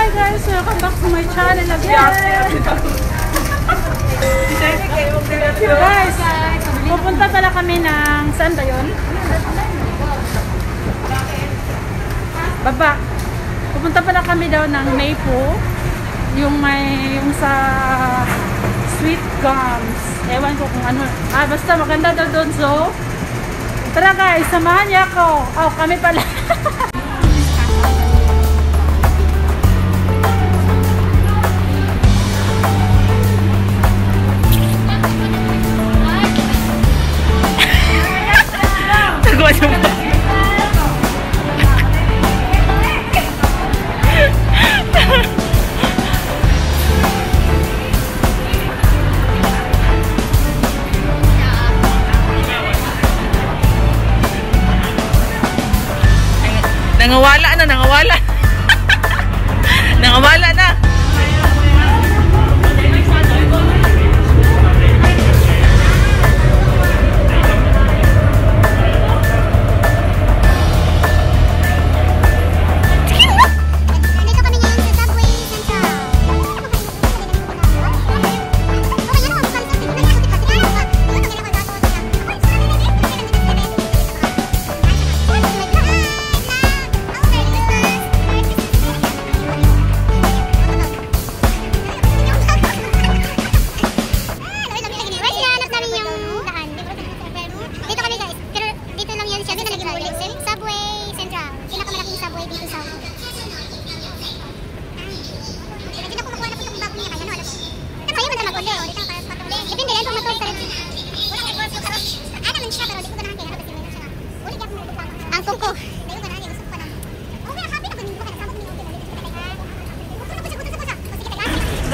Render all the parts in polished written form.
Hi guys! Welcome back to my channel again! Guys! Pupunta pala kami ng... Saan ba yun? Baba! Pupunta pala kami daw ng Maypo. Yung sa sweet gums. Ewan ko kung ano. Basta maganda daw doon. So, tara guys! Samahan niya ako! Oh, kami pala! Nangawala na, nangawala. Nangawala na.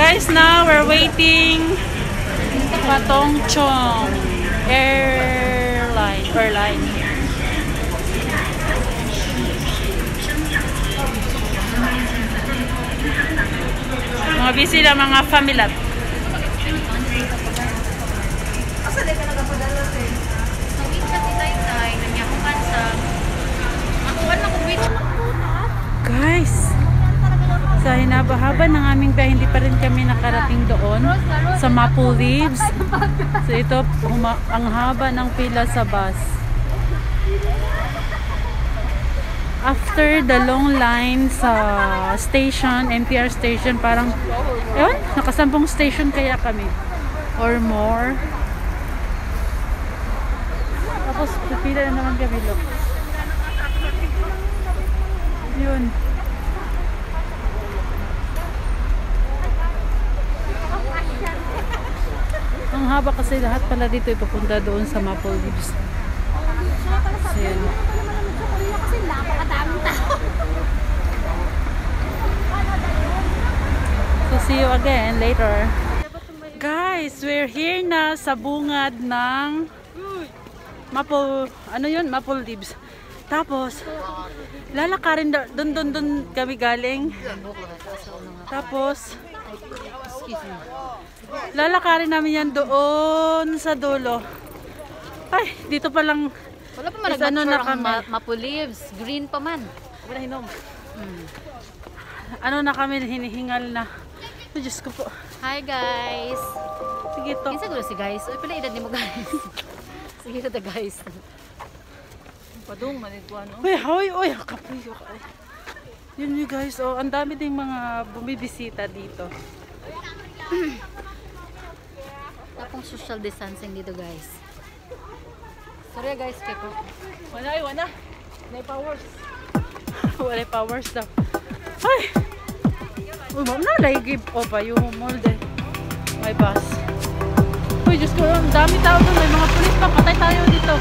Guys, now we're waiting Patong Chong airline. Mga busy na mga family. Guys, sa hinabahaba ng aming biyahe, hindi pa rin kami nakarating doon sa Maple Leaves. So ito, ang haba ng pila sa bus. After the long line sa station, MTR station, parang, ewan, nakasampung station kaya kami. Or more. Tapos, pipila na naman kami, look. Yun. Ang haba kasi lahat pala dito ipapunta doon sa Maple Leaves. So, yun. So, see you again later. Guys, we're here na sa bungad ng Maple Leaves. Tapos, lalakarin doon kami galing. Tapos, lalakarin namin yan doon sa dulo. Ay, dito pa lang. Wala pa man Maple Leaves. Green pa man. Wala hinom. Ano na kami, hinihingal na. Oh, Diyos ko po. Hi guys. Sige to. Kinsa gulo si guys? Uy, pala edad ni mo guys. Sige to guys. Padung manituan no. Uy, kapoy. Yun you guys, oh, ang dami ding mga bumibisita dito. Tapong social distancing dito guys. Sorry guys, keko. Wala. May powers. Wala powers daw. Ay! Uy, ma'am na, like, pa yung molde. May bus. Uy, Diyos ko, ang dami tao doon. May mga pulis pa, patay tayo dito.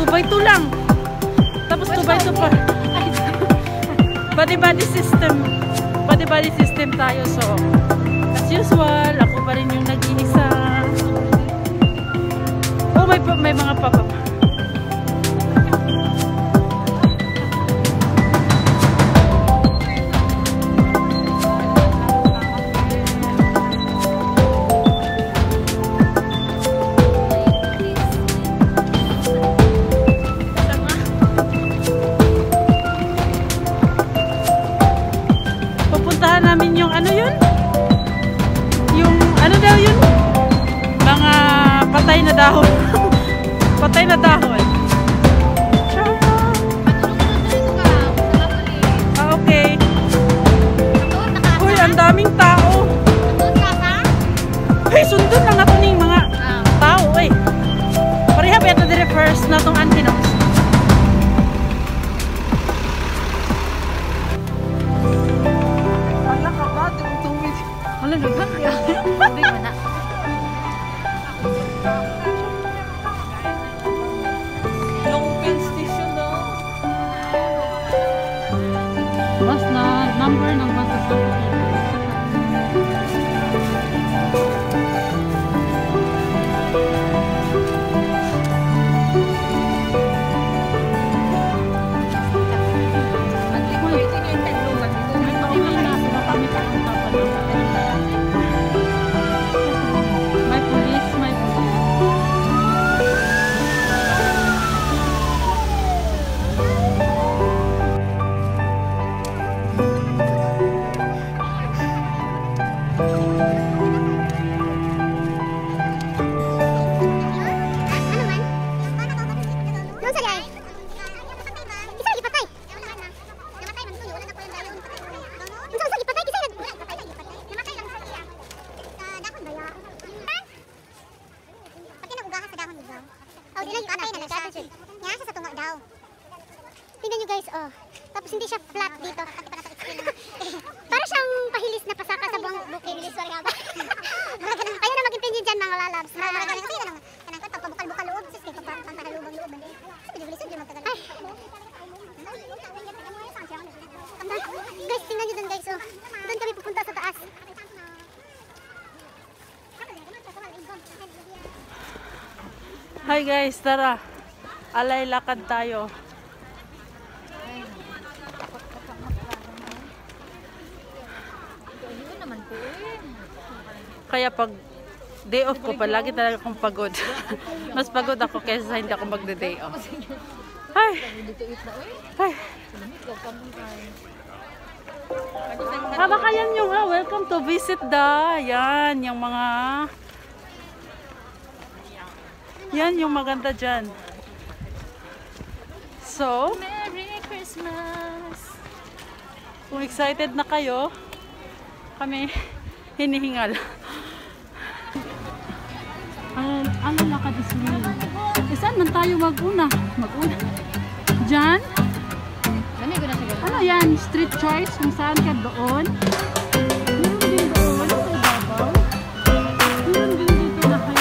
2x2 lang. Tapos 2x2 pa. Body system. Body system tayo. So, as usual, ako pa rin yung nag-iisa. Oh, may mga papa. pupuntahan namin yung ano yun? Yung ano daw yun? Mga patay na dahon. Patay na dahon. Ah, okay. Uy, ang daming tao. Ay, sundon lang nato ning mga tao eh. Pareha ba ito dire first na tong antinos? Wala ka ba? Tumit. Wala lugang ya. Sabi mo na. Longpin station daw. Bus na number ng bus sa tingnan nyo guys, oh. Tapos hindi siya flat dito. Para siyang pahilis na pasaka sa buong bukid. Ayaw na mag-impinyin dyan mga lalabs. Kanang pagpabukal-bukal loob. Sus, kaya pagpahalubang loob. Guys, tingnan nyo dun guys, oh. Doon kami pupunta sa taas. Hi guys, tara. Alay lakad tayo. Kaya pag day off ko, palagi talaga akong pagod. Mas pagod ako kaysa hindi ako magde-day off. Ay! Ay! Baka yan yung welcome to visit yan, yung mga yan yung maganda dyan. So, Merry Christmas! kung excited na kayo, kami hinihingal. Ano lakad is real? Saan man tayo mag-una? Mag-una? Diyan? Ano yan? Street choice? Kung saan ka doon? Meron din doon sa ibabaw. Meron din dito na highway.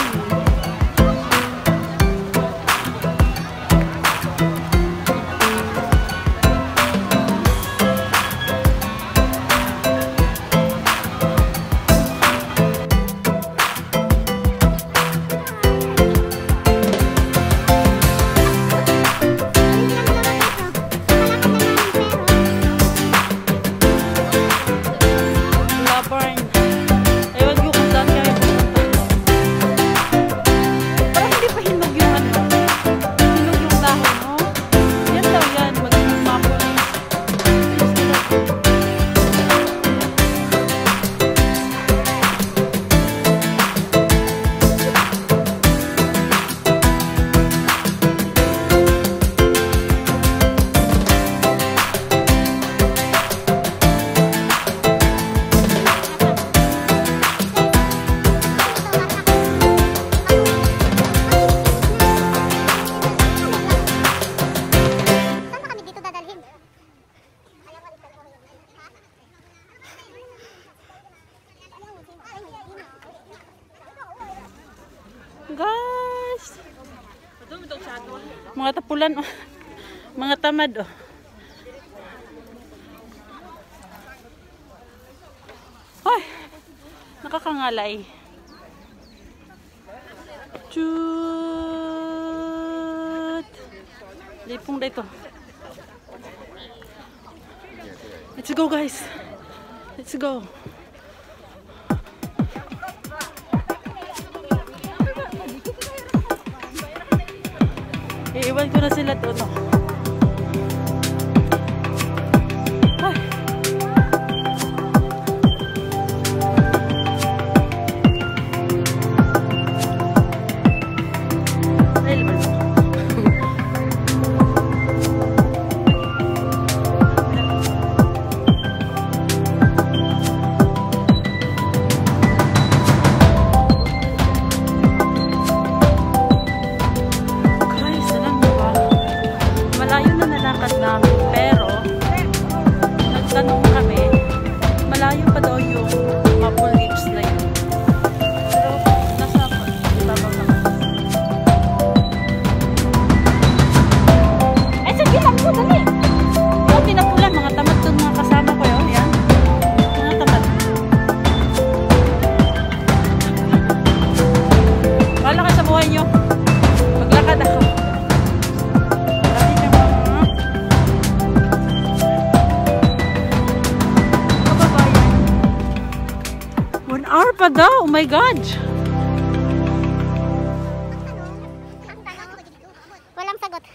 Guys, mga tapulan, oh. Mga tamad, oh. Ay, nakakangalay. Chut. Lipong dito. Let's go guys. Let's go. Iiwan ko na sila doon. Ay. hour pa daw. Oh my God. Walang sagot.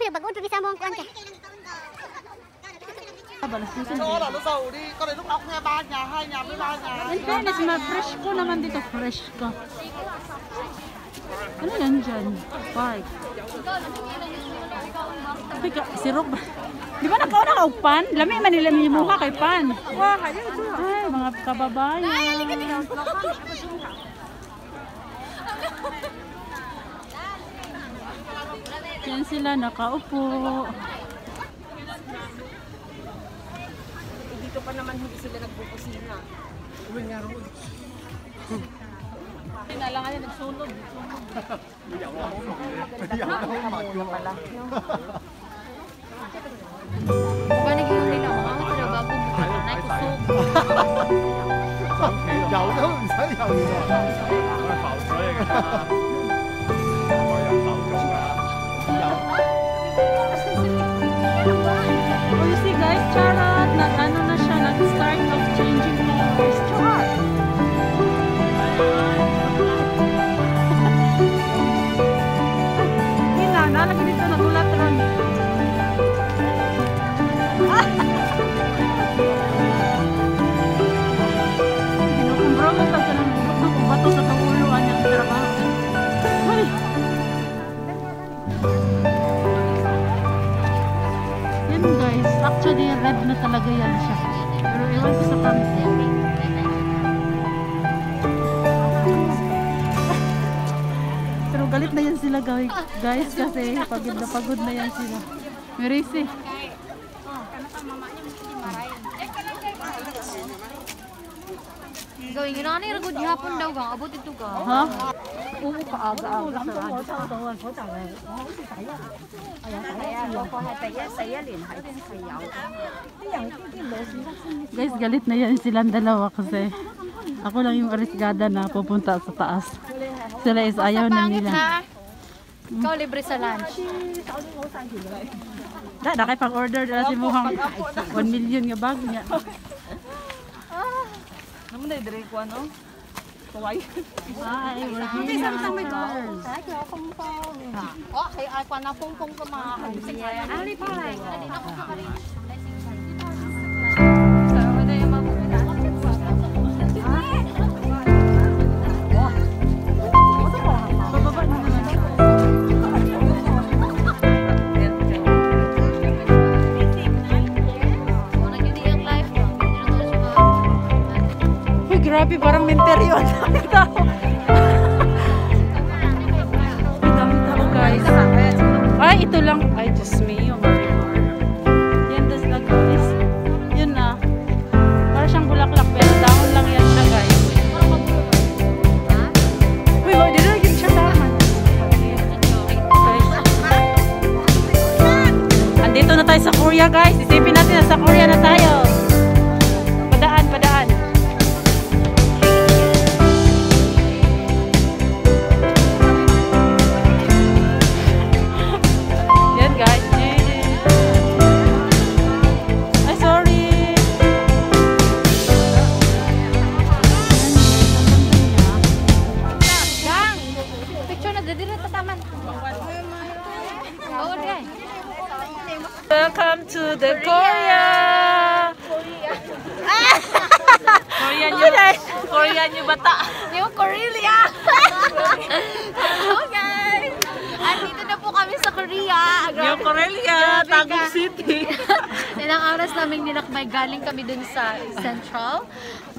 Pero bago ito bisa mo ang kuwan ka. In fairness, fresh ko naman dito. Fresh ka. Ano yan dyan? Park. Sirok ba? Di ba nagkauna ka og pan? Lami man nila mimuha kay pan. Ay, mga kababayan. Yan sila nakaupo. Dito pa naman hindi sila nagpupusina. Uwi nga rin. Pinalangan niya nagsunod. Paano yung nila mga pero bago buka na kusog. 有都唔使有喎，係浮水嚟㗎，我有手續㗎，有。 Oh, you see guys, charot. Ano na siya, nag-start of changing colors. Charot. Hindi na, nalagay dito, nagulat lang. Kinukumbro mo pag ka ng bubok na kung bato sa tanguluan niyang trabaho. Uy! Yan guys, actually red na talaga yan siya. Pero ewan ko sa kamera. Pero galit na yan sila guys kasi pagod na yan sila. Merisi. Gawin yun na yung good hapon daw ka. Abot ito ka. Ha? Oo, kaaga-aga sa radyo. Guys, galit na yan silang dalawa kasi ako lang yung arriesgada na pupunta sa taas. Sila is ayaw na nila. Ikaw libre sa lunch. Nakay pang-order na si Muhang 1 million nga bag niya. Naman na yung ko ano? Kawai. Ay, we're here now. Oh, kaya ako na pong ka mga kabising. Ano pa rin? Ako pa rin. Sama na yung mabuhay. Bababa na naman. Uy, grabe, parang menteryo. Ang dami tao. Ang dami tao, guys. Ay, ito lang. Ay, just me. Oh, yan, das na, guys. Yun na. Para siyang bulaklak. Pero dahon lang yan siya, guys. Uy, di na yun siya dahan. Andito na tayo sa Korea, guys. Isipin natin na sa Korea na tayo. Padaan, padaan. Yan, guys. Ay, sorry. Gang! Picture na dito na tataman. Oo, din. Welcome to the Korea. Korean yung bata. Yung Korea! Hello guys! Andito na po kami sa Korea. Yung Korea, Taguig City. Ilang oras namin nilakbay. Galing kami dun sa Central.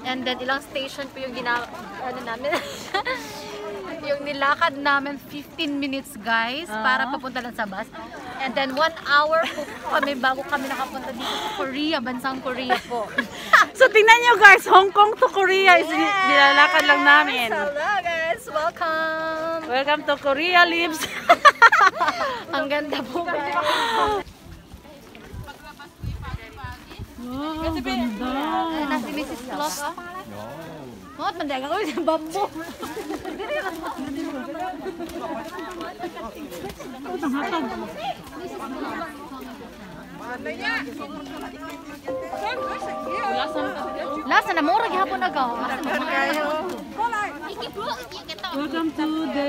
And then ilang station po yung namin. Yung nilakad namin 15 minutes guys para papunta lang sa bus. And then 1 hour po kami bago kami nakapunta dito sa Korea, bansang Korea po. So tingnan nyo guys, Hong Kong to Korea is nilalakad lang namin. Hello guys! Welcome! Welcome to Korea Lives. Ang ganda po guys. Wow, ganda. Na si Mrs. Claus. Mga pandaga ko sa bambo. Lasa na mura gihapon agaw. Welcome to the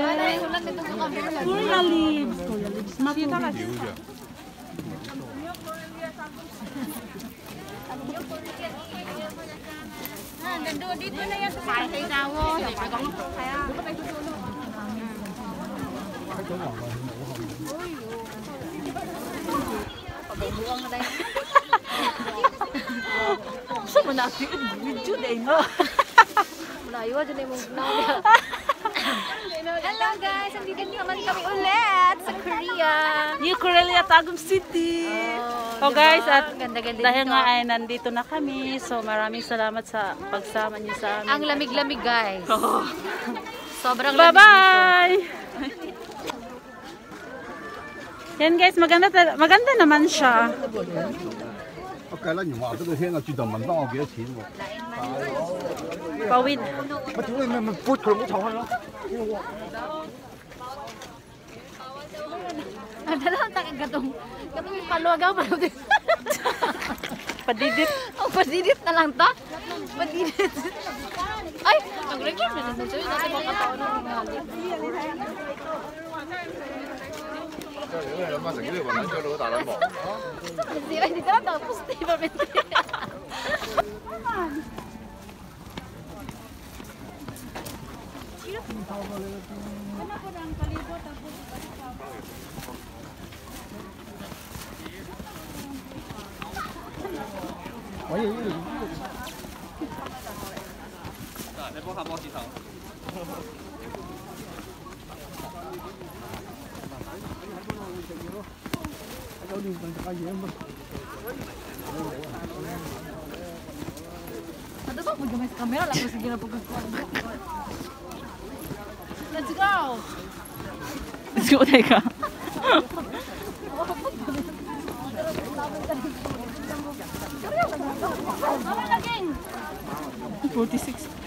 Korea Leaves. Korea Leaves. Makita ka. Dito na yan sa party dawo. Gusto mo natin video na ino. Malayo dyan yung Hello guys! Andito naman kami ulit sa Korea. New Korea, Tagum City. So guys, at Ganda-ganda dahil dito. nga ay nandito na kami, so maraming salamat sa pagsama niyo sa amin. Ang lamig-lamig guys. Sobrang lamig dito. Bye-bye! Yan guys, maganda naman siya. 我計啦，原話嗰度聽啊，轉頭問翻我幾多錢喎？ Pawid. 我屌你咪撥佢，唔好湊開咯。 Ang dalawang takigatong. Katong paluagaw pa rin. Padidit. Oh, padidit na lang ta. Padidit. Ay, nag-record na naman sa'yo. Natin mga tao na ringali. 如果你諗下成呢條雲撚咗到大撚忙。 Kasi, ay, di ka lang tapos. Di ba, Bente? Ano ba? Mag-gamay sa camera lang. Sige na pagkakuan. Let's go! Let's go, teka. 46.